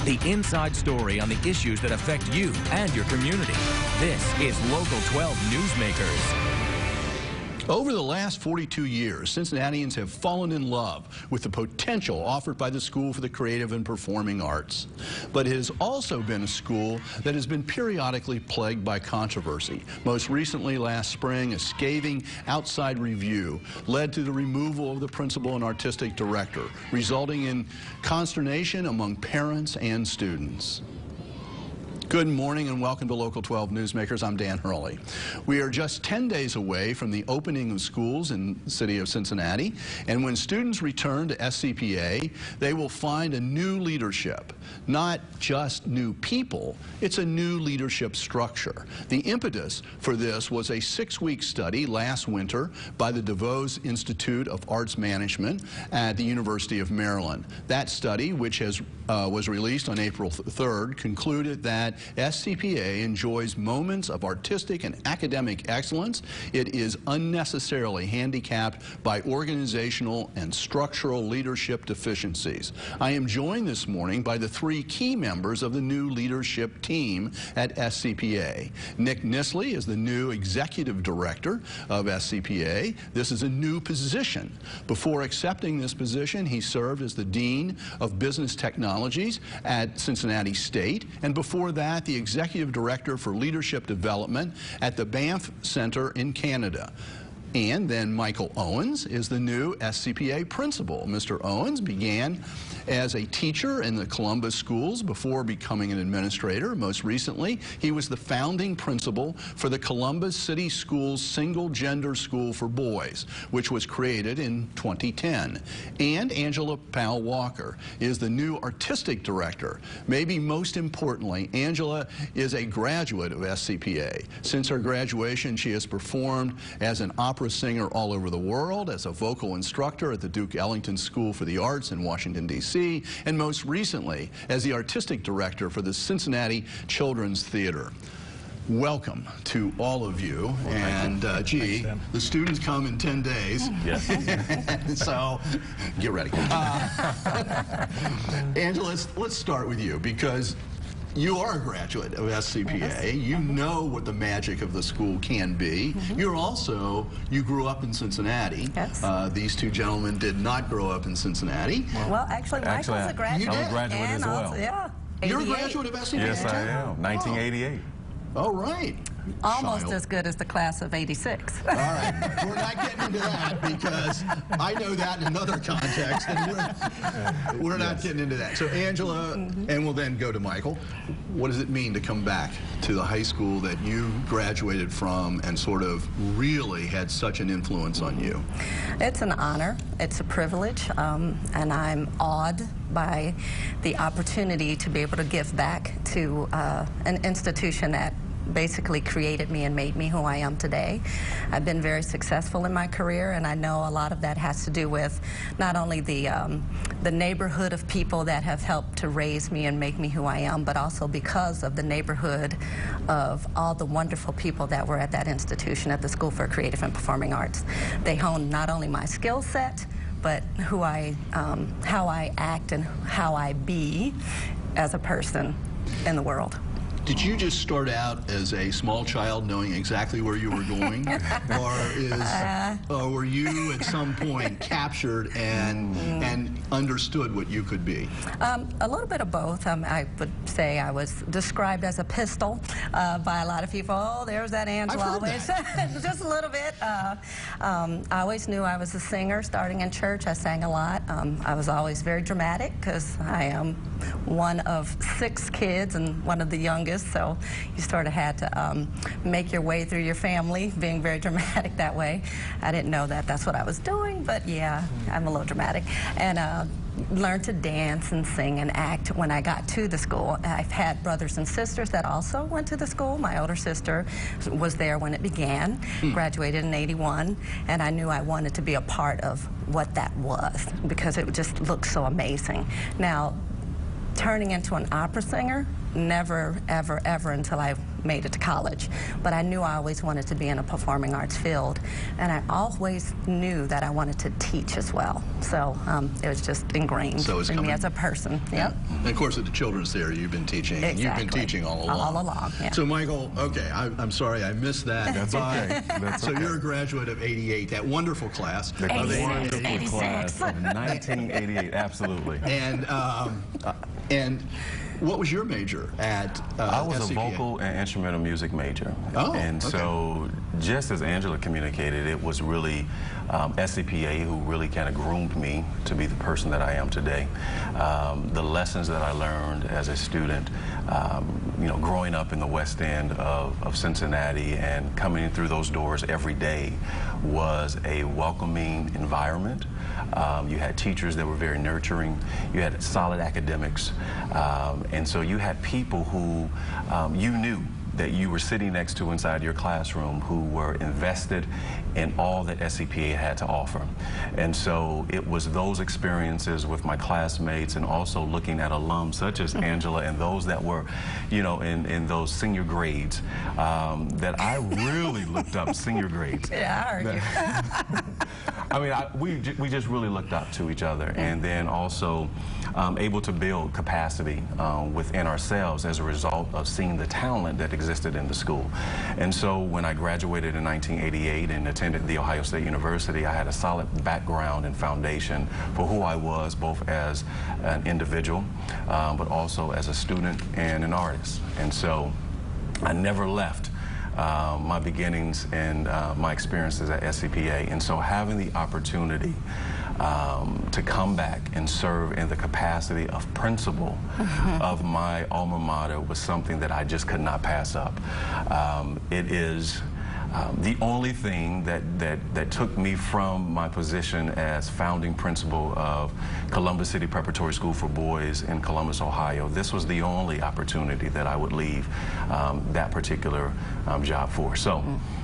The inside story on the issues that affect you and your community. This is Local 12 Newsmakers. Over the last 42 years, Cincinnatians have fallen in love with the potential offered by the School for the Creative and Performing Arts. But it has also been a school that has been periodically plagued by controversy. Most recently, last spring, a scathing outside review led to the removal of the principal and artistic director, resulting in consternation among parents and students. Good morning and welcome to Local 12 Newsmakers. I'm Dan Hurley. We are just 10 days away from the opening of schools in the city of Cincinnati, and when students return to SCPA, they will find a new leadership. Not just new people, it's a new leadership structure. The impetus for this was a 6-week study last winter by the DeVos Institute of Arts Management at the University of Maryland. That study, which was released on April 3rd, concluded that SCPA enjoys moments of artistic and academic excellence. It is unnecessarily handicapped by organizational and structural leadership deficiencies. I am joined this morning by the 3 key members of the new leadership team at SCPA. Nick Nissley is the new executive director of SCPA. This is a new position. Before accepting this position, he served as the Dean of Business Technologies at Cincinnati State, and before that, the Executive Director for Leadership Development at the Banff Center in Canada. And then Michael Owens is the new SCPA principal. Mr. Owens began as a teacher in the Columbus schools before becoming an administrator. Most recently, he was the founding principal for the Columbus City Schools Single Gender School for Boys, which was created in 2010. And Angela Powell Walker is the new artistic director. Maybe most importantly, Angela is a graduate of SCPA. Since her graduation, she has performed as an opera singer all over the world, as a vocal instructor at the Duke Ellington School for the Arts in Washington, D.C., and most recently as the artistic director for the Cincinnati Children's Theater. Welcome to all of you. Well, and gee, the students come in 10 days. Yes. So get ready. Angela, let's start with you, because you are a graduate of SCPA. Yes. You know what the magic of the school can be. You grew up in Cincinnati. Yes. These 2 gentlemen did not grow up in Cincinnati. Well, actually, Michael's a graduate. I'm a graduate as well. Also, yeah. You're a graduate of SCPA? Yes, I am. 1988. All right. Almost as good as the class of '86. All right. We're not getting into that because I know that in another context, and we're not getting into that. So Angela, and we'll then go to Michael. What does it mean to come back to the high school that you graduated from and sort of really had such an influence on you? It's an honor. It's a privilege, and I'm awed by the opportunity to be able to give back to an institution that basically created me and made me who I am today. I've been very successful in my career, and I know a lot of that has to do with not only the neighborhood of people that have helped to raise me and make me who I am, but also because of the neighborhood of all the wonderful people that were at that institution, at the School for Creative and Performing Arts. They honed not only my skill set, but how I act and how I be as a person in the world. Did you just start out as a small child knowing exactly where you were going? Or were you at some point captured and understood what you could be? A little bit of both. I would say I was described as a pistol by a lot of people. Oh, there's that Angela. I've heard that. Just a little bit. I always knew I was a singer. Starting in church, I sang a lot. I was always very dramatic because I am one of 6 kids and one of the youngest. So you sort of had to make your way through your family, being very dramatic that way. I didn't know that that's what I was doing, but yeah, I'm a little dramatic. And learned to dance and sing and act when I got to the school. I've had brothers and sisters that also went to the school. My older sister was there when it began, graduated in '81, and I knew I wanted to be a part of what that was because it just looked so amazing. Now, turning into an opera singer, never, ever, ever until I made it to college. But I knew I always wanted to be in a performing arts field, and I always knew that I wanted to teach as well. So it was just ingrained in me as a person. Yeah. And of course, at the Children's Theater, you've been teaching. Exactly. You've been teaching all along. All along, yeah. So, Michael, okay, I'm sorry I missed that. That's okay. That's so okay. you're a graduate of '88, that wonderful class. The wonderful 86. class of 1988, absolutely. And what was your major at I was SCPA? a vocal and instrumental music major. Oh, and okay. so just as Angela communicated, it was really SCPA who really kind of groomed me to be the person that I am today. The lessons that I learned as a student, you know, growing up in the West End of Cincinnati and coming in through those doors every day was a welcoming environment. You had teachers that were very nurturing. You had solid academics. And so you had people who you knew that you were sitting next to inside your classroom who were invested in all that SCPA had to offer. And so it was those experiences with my classmates and also looking at alums such as Angela and those that were, you know, in those senior grades that I really looked up senior grades. Yeah, I heard you. I mean, we just really looked up to each other, and then also able to build capacity within ourselves as a result of seeing the talent that existed in the school. And so when I graduated in 1988 and attended The Ohio State University, I had a solid background and foundation for who I was, both as an individual, but also as a student and an artist. And so I never left my beginnings and my experiences at SCPA. And so having the opportunity to come back and serve in the capacity of principal of my alma mater was something that I just could not pass up. It is the only thing that took me from my position as founding principal of Columbus City Preparatory School for Boys in Columbus, Ohio. This was the only opportunity that I would leave that particular job for. So,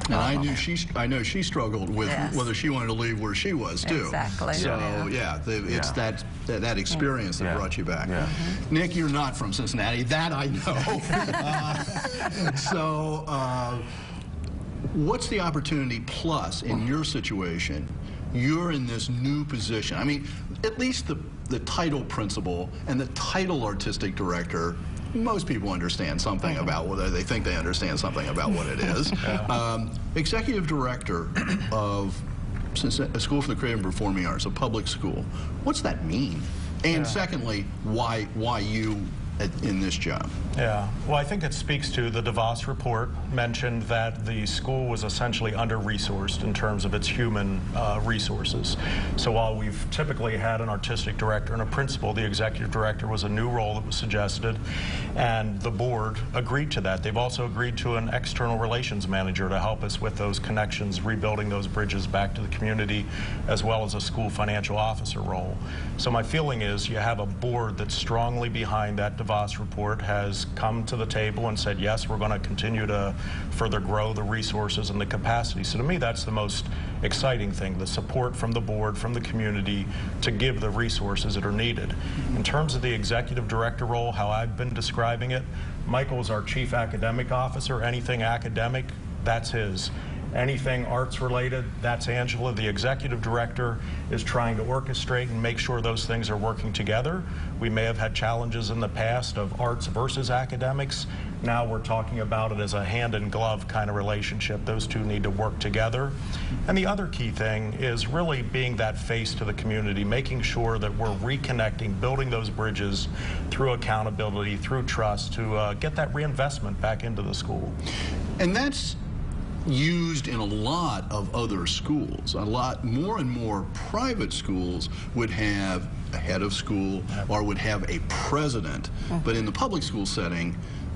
and I know she struggled with whether she wanted to leave where she was too. Exactly. So it's that experience that brought you back. Yeah. Nick, you're not from Cincinnati. That I know. What's the opportunity plus in your situation? You're in this new position. I mean, at least the title principal and the title artistic director, most people understand something about whether they think they understand something about what it is. Executive director of a School for the Creative and Performing Arts, a public school. What's that mean? And secondly, why you in this job? Yeah, well, I think it speaks to the DeVos report mentioned that the school was essentially under-resourced in terms of its human resources. So while we've typically had an artistic director and a principal, the executive director was a new role that was suggested, and the board agreed to that. They've also agreed to an external relations manager to help us with those connections, rebuilding those bridges back to the community, as well as a school financial officer role. So my feeling is you have a board that's strongly behind that DeVos report, has come to the table and said, yes, we're going to continue to further grow the resources and the capacity. So to me, that's the most exciting thing, the support from the board, from the community, to give the resources that are needed. In terms of the executive director role, how I've been describing it, Michael's our chief academic officer. Anything academic, that's his. Anything arts related, that's Angela. The executive director is trying to orchestrate and make sure those things are working together. We may have had challenges in the past of arts versus academics. Now we're talking about it as a hand-in-glove kind of relationship. Those two need to work together. And the other key thing is really being that face to the community, making sure that we're reconnecting, building those bridges through accountability, through trust, to get that reinvestment back into the school. And that's used in a lot of other schools. A lot more and more private schools would have a head of school or would have a president, but in the public school setting,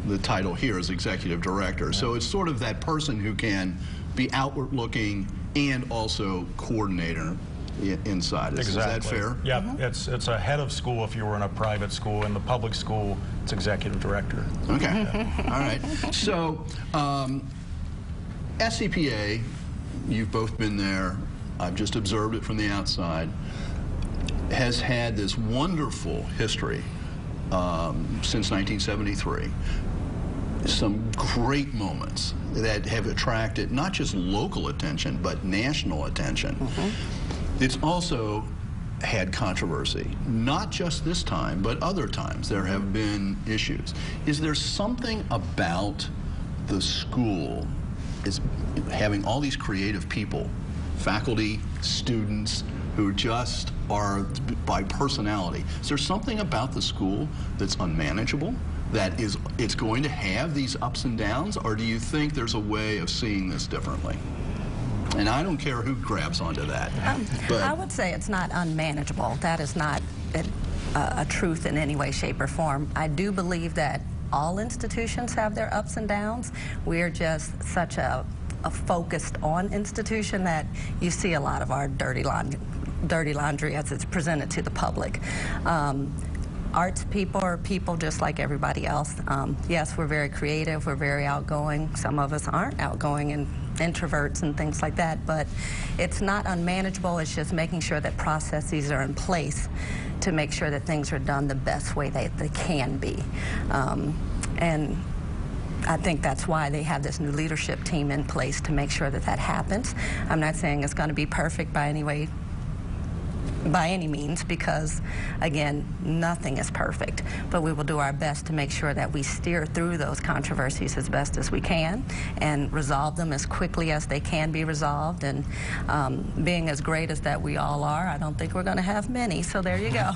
the title here is executive director. So it's sort of that person who can be outward looking and also coordinator inside. Is that fair? Yeah, it's a head of school if you were in a private school. In the public school, it's executive director. Okay. All right. So SCPA, you've both been there, I've just observed it from the outside, has had this wonderful history since 1973. some great moments that have attracted not just local attention, but national attention. It's also had controversy, not just this time, but other times there have been issues. Is there something about the school is having all these creative people, faculty, students, who just are by personality? Is there something about the school that's unmanageable, that it's going to have these ups and downs, or do you think there's a way of seeing this differently? And I don't care who grabs onto that. But I would say it's not unmanageable. That is not a truth in any way, shape, or form. I do believe that all institutions have their ups and downs. We're just such a focused on institution that you see a lot of our dirty laundry as it's presented to the public. Arts people are people just like everybody else. Yes, we're very creative, we're very outgoing. Some of us aren't outgoing and introverts and things like that, but it's not unmanageable. It's just making sure that processes are in place to make sure that things are done the best way they can be. And I think that's why they have this new leadership team in place to make sure that that happens. I'm not saying it's going to be perfect by any means, because again, nothing is perfect, but we will do our best to make sure that we steer through those controversies as best as we can and resolve them as quickly as they can be resolved. And being as great as that we all are, I don't think we're going to have many, so there you go.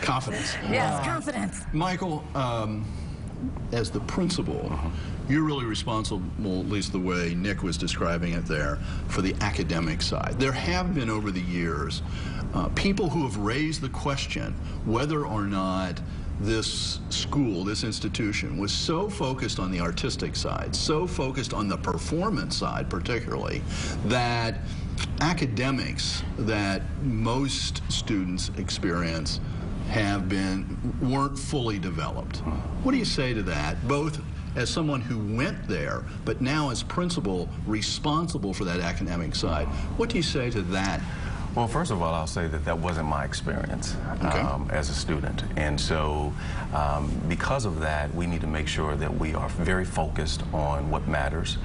Confidence. Yes, confidence. Michael, as the principal, you're really responsible, at least the way Nick was describing it there, for the academic side. There have been over the years people who have raised the question whether or not this school, this institution, was so focused on the artistic side, so focused on the performance side particularly, that academics that most students experience weren't fully developed. What do you say to that, both as someone who went there, but now as principal responsible for that academic side? What do you say to that? Well, first of all, I'll say that that wasn't my experience as a student. And so because of that, we need to make sure that we are very focused on what matters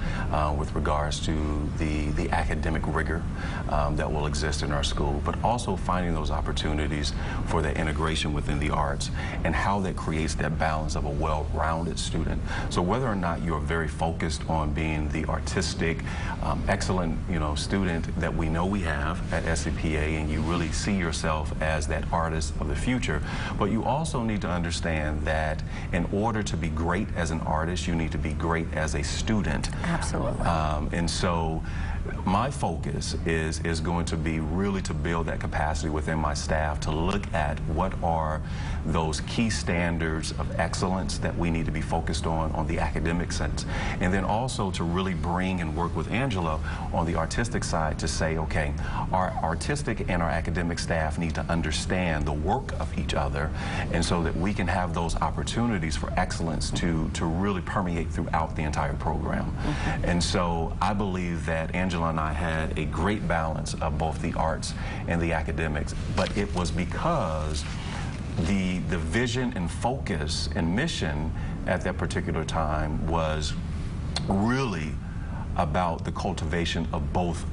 with regards to the academic rigor that will exist in our school, but also finding those opportunities for the integration within the arts and how that creates that balance of a well-rounded student. So whether or not you're very focused on being the artistic, excellent, student that we know we have at SCPA, and you really see yourself as that artist of the future, but you also need to understand that in order to be great as an artist, you need to be great as a student. Absolutely. And so my focus is going to be really to build that capacity within my staff to look at what are those key standards of excellence that we need to be focused on the academic sense, and then also to really bring and work with Angela on the artistic side to say, okay, our artistic and our academic staff need to understand the work of each other, and so that we can have those opportunities for excellence to really permeate throughout the entire program. And so I believe that Angela and I had a great balance of both the arts and the academics, but it was because the vision and focus and mission at that particular time was really about the cultivation of both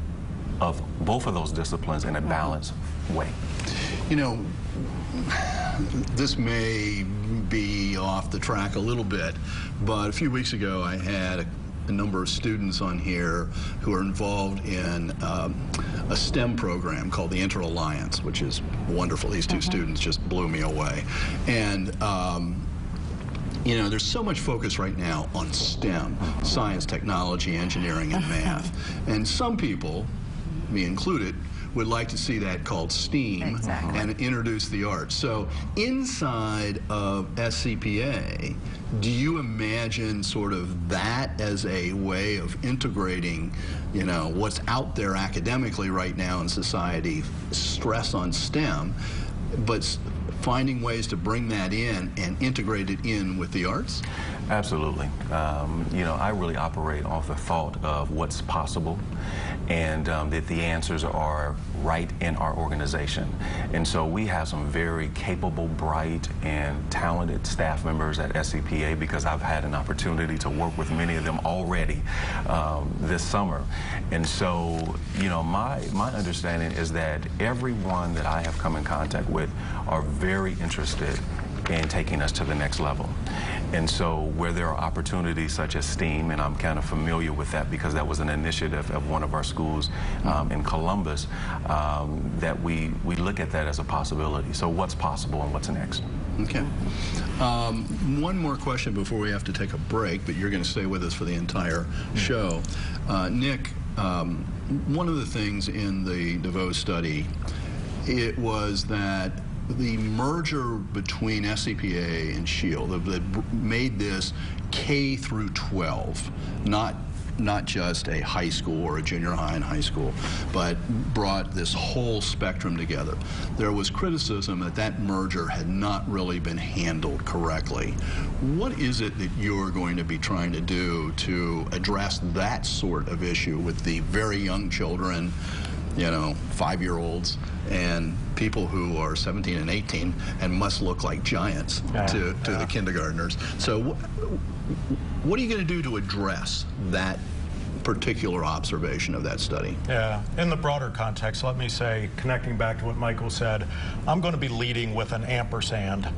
of those disciplines in a balanced way. This may be off the track a little bit, but a few weeks ago I had a number of students on here who are involved in a STEM program called the Inter-Alliance, which is wonderful. These two students just blew me away. And there's so much focus right now on STEM, science, technology, engineering, and math. And some people, me included, would like to see that called STEAM and introduce the arts. So inside of SCPA, do you imagine sort of that as a way of integrating, what's out there academically right now in society, stress on STEM, but finding ways to bring that in and integrate it in with the arts? Absolutely. You know, I really operate off the thought of what's possible, and that the answers are right in our organization. And so we have some very capable, bright, and talented staff members at SCPA, because I've had an opportunity to work with many of them already this summer. And so, you know, my understanding is that everyone that I have come in contact with are very interested in taking us to the next level. And so where there are opportunities such as STEAM, and I'm kind of familiar with that because that was an initiative of one of our schools in Columbus, that we look at that as a possibility. So what's possible and what's next? Okay. One more question before we have to take a break, but you're going to stay with us for the entire show. Nick, one of the things in the DeVoe study, it was that the merger between SCPA and Shield that made this K through 12, not just a high school or a junior high and high school, but brought this whole spectrum together. There was criticism that that merger had not really been handled correctly. What is it that you're going to be trying to do to address that sort of issue with the very young children, you know, 5-year-olds, and people who are 17 and 18 and must look like giants to the kindergartners? So what are you going to do to address that particular observation of that study? Yeah, in the broader context, let me say, connecting back to what Michael said, I'm going to be leading with an ampersand,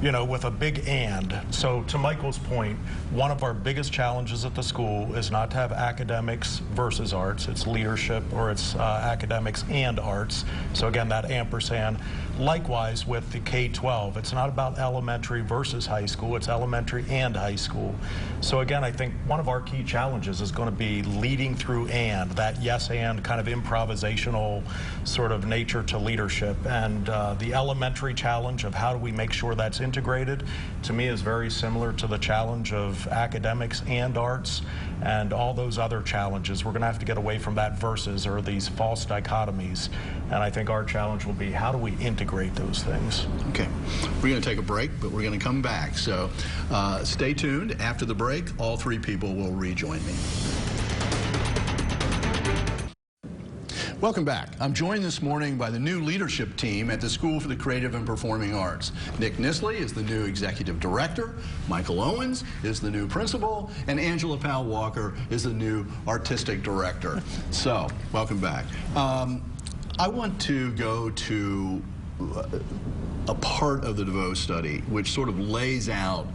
you know, with a big and. So to Michael's point, one of our biggest challenges at the school is not to have academics versus arts. It's leadership, or it's academics and arts. So again, that ampersand. Likewise with the K-12, it's not about elementary versus high school, it's elementary and high school. So again, I think one of our key challenges is going to be leading through and, that yes and kind of improvisational sort of nature to leadership. And the elementary challenge of how do we make sure that's integrated, to me is very similar to the challenge of academics and arts, and all those other challenges. We're going to have to get away from that versus, or these false dichotomies. And I think our challenge will be, how do we integrate those things? Okay, we're going to take a break, but we're going to come back. So stay tuned. After the break, all three people will rejoin me. Welcome back. I'm joined this morning by the new leadership team at the School for the Creative and Performing Arts. Nick Nissley is the new executive director, Michael Owens is the new principal, and Angela Powell Walker is the new artistic director. So, welcome back. I want to go to a part of the DeVoe study which sort of lays out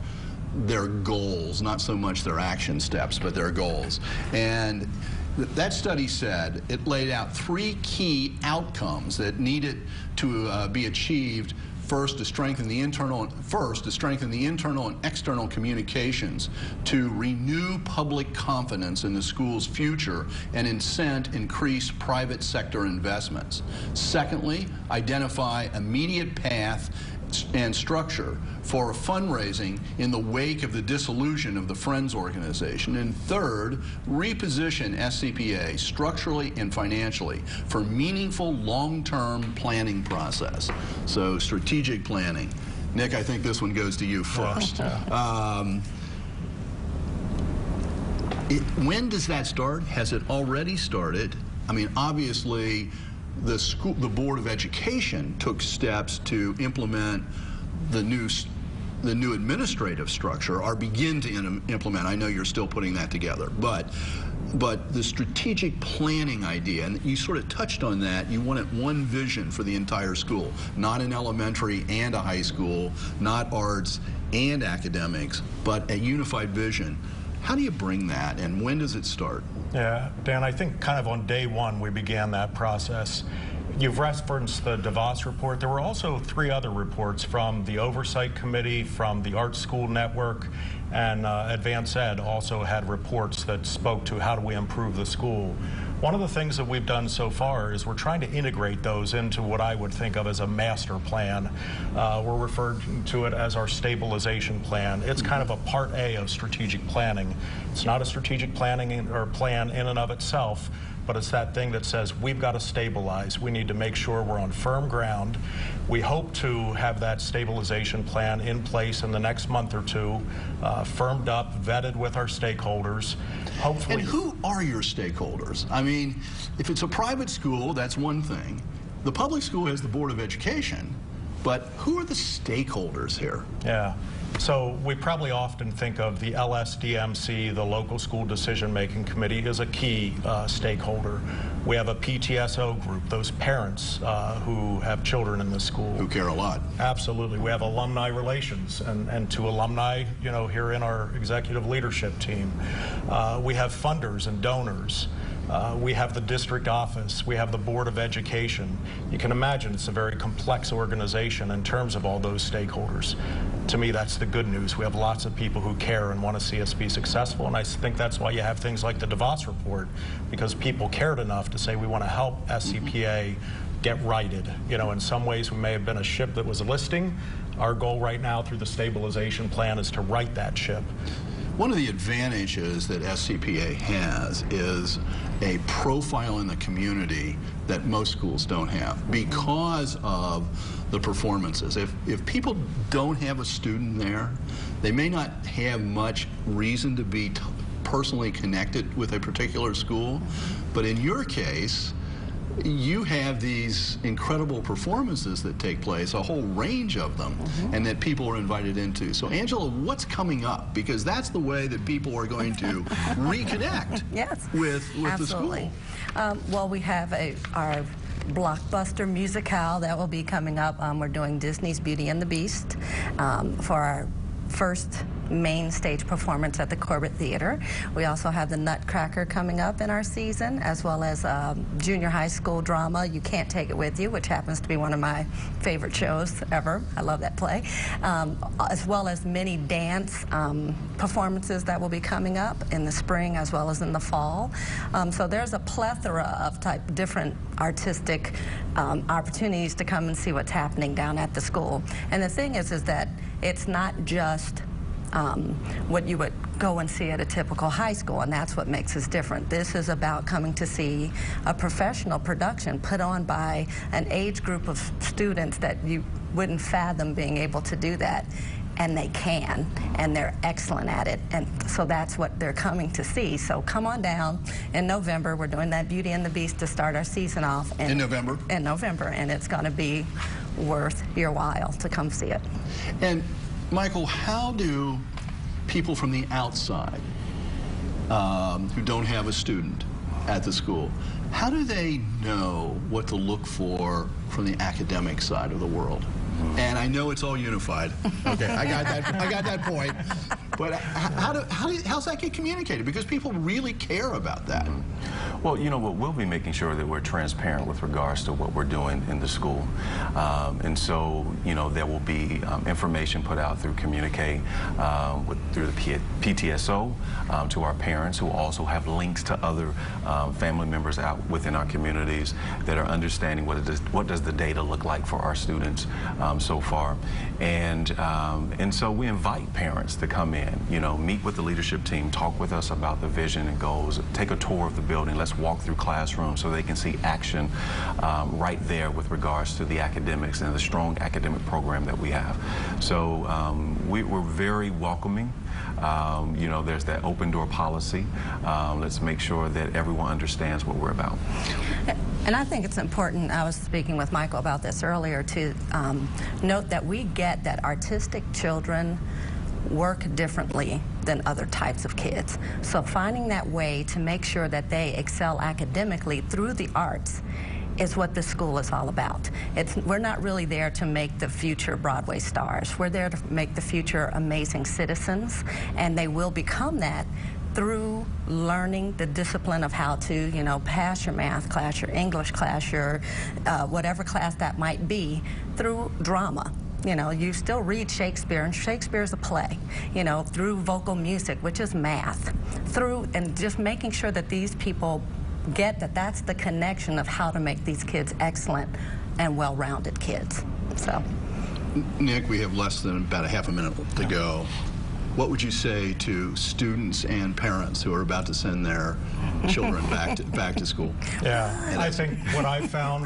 their goals, not so much their action steps, but their goals. And that study said, it laid out 3 key outcomes that needed to be achieved. First, to strengthen the internal and external communications, to renew public confidence in the school's future and incent increased private sector investments. Secondly, identify immediate path and structure for fundraising in the wake of the dissolution of the Friends organization. And third, reposition SCPA structurally and financially for meaningful long-term planning process. So strategic planning. Nick, I think this one goes to you first. When does that start? Has it already started? I mean, obviously, the Board of Education took steps to implement the new administrative structure, or begin to implement. I know you're still putting that together, but the strategic planning idea, and you sort of touched on that, you wanted one vision for the entire school, not an elementary and a high school, not arts and academics, but a unified vision. How do you bring that, and when does it start? Yeah, Dan, I think kind of on day one we began that process. You've referenced the DeVos report. There were also 3 other reports from the Oversight Committee, from the Art School Network, and Advance Ed also had reports that spoke to how do we improve the school. One of the things that we've done so far is we're trying to integrate those into what I would think of as a master plan. We're referring to it as our stabilization plan. It's kind of a part A of strategic planning. It's not a strategic planning or plan in and of itself, but it's that thing that says we've got to stabilize. We need to make sure we're on firm ground. We hope to have that stabilization plan in place in the next month or two, firmed up, vetted with our stakeholders. Hopefully. And who are your stakeholders? I mean, if it's a private school, that's one thing. The public school has the Board of Education, but who are the stakeholders here? Yeah. So we probably often think of the LSDMC, the Local School Decision-Making Committee, as a key stakeholder. We have a PTSO group, those parents who have children in the school. Who care a lot. Absolutely. We have alumni relations and to alumni, you know, here in our executive leadership team. We have funders and donors. We have the district office. We have the Board of Education. You can imagine it's a very complex organization in terms of all those stakeholders. To me, that's the good news. We have lots of people who care and want to see us be successful, and I think that's why you have things like the DeVos report, because people cared enough to say we want to help SCPA get righted. You know, in some ways we may have been a ship that was listing. Our goal right now through the stabilization plan is to right that ship. One of the advantages that SCPA has is a profile in the community that most schools don't have because of the performances. If people don't have a student there, they may not have much reason to be personally connected with a particular school, but in your case, you have these incredible performances that take place, a whole range of them, and that people are invited into. So, Angela, what's coming up? Because that's the way that people are going to reconnect with the school. Well, we have our blockbuster musicale that will be coming up. We're doing Disney's Beauty and the Beast for our first main stage performance at the Corbett Theater. We also have the Nutcracker coming up in our season, as well as junior high school drama, You Can't Take It With You, which happens to be one of my favorite shows ever. I love that play. As well as many dance performances that will be coming up in the spring as well as in the fall. So there's a plethora of different artistic opportunities to come and see what's happening down at the school. And the thing is that it's not just what you would go and see at a typical high school, and that's what makes us different. This is about coming to see a professional production put on by an age group of students that you wouldn't fathom being able to do that. And they can, and they're excellent at it, and so that's what they're coming to see. So come on down in November. We're doing that Beauty and the Beast to start our season off. In November? In November, and it's going to be worth your while to come see it. And Michael, how do people from the outside who don't have a student at the school, how do they know what to look for from the academic side of the world? And I know it's all unified. Okay, I got that point. But how's that get communicated? Because people really care about that. Well, you know what, we'll be making sure that we're transparent with regards to what we're doing in the school. And so, you know, there will be information put out through Communicate, through the PTSO, to our parents, who also have links to other family members out within our communities that are understanding what does the data look like for our students so far. And so we invite parents to come in, you know, meet with the leadership team, talk with us about the vision and goals, take a tour of the building. Let's walk through classrooms so they can see action right there with regards to the academics and the strong academic program that we have. So we're very welcoming. You know, there's that open door policy. Let's make sure that everyone understands what we're about. And I think it's important, I was speaking with Michael about this earlier, to note that we get that artistic children work differently than other types of kids. So finding that way to make sure that they excel academically through the arts is what the school is all about. We're not really there to make the future Broadway stars. We're there to make the future amazing citizens, and they will become that through learning the discipline of how to, you know, pass your math class, your English class, your whatever class that might be, through drama. You know, you still read Shakespeare, and Shakespeare's a play, you know, through vocal music, which is math, and just making sure that these people get that that's the connection of how to make these kids excellent and well-rounded kids. So, Nick, we have less than about a half a minute to go. what would you say to students and parents who are about to send their children back to school? Yeah, I think what I found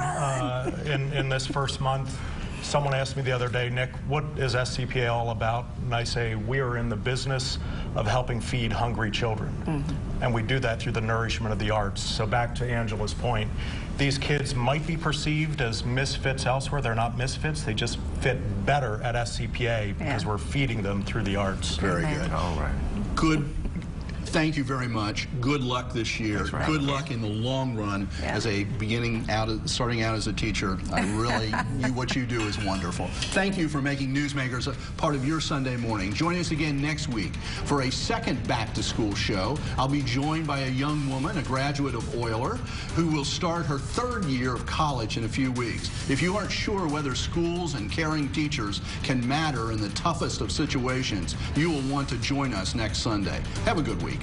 in this first month, someone asked me the other day, Nick, what is SCPA all about? And I say, we are in the business of helping feed hungry children. And we do that through the nourishment of the arts. So back to Angela's point, these kids might be perceived as misfits elsewhere. They're not misfits. They just fit better at SCPA because we're feeding them through the arts. Very good. All right. Good. Thank you very much. Good luck this year. Right. Good luck in the long run as a starting out as a teacher. I really, what you do is wonderful. Thank you for making Newsmakers a part of your Sunday morning. Join us again next week for a second back-to-school show. I'll be joined by a young woman, a graduate of Euler, who will start her 3rd year of college in a few weeks. If you aren't sure whether schools and caring teachers can matter in the toughest of situations, you will want to join us next Sunday. Have a good week.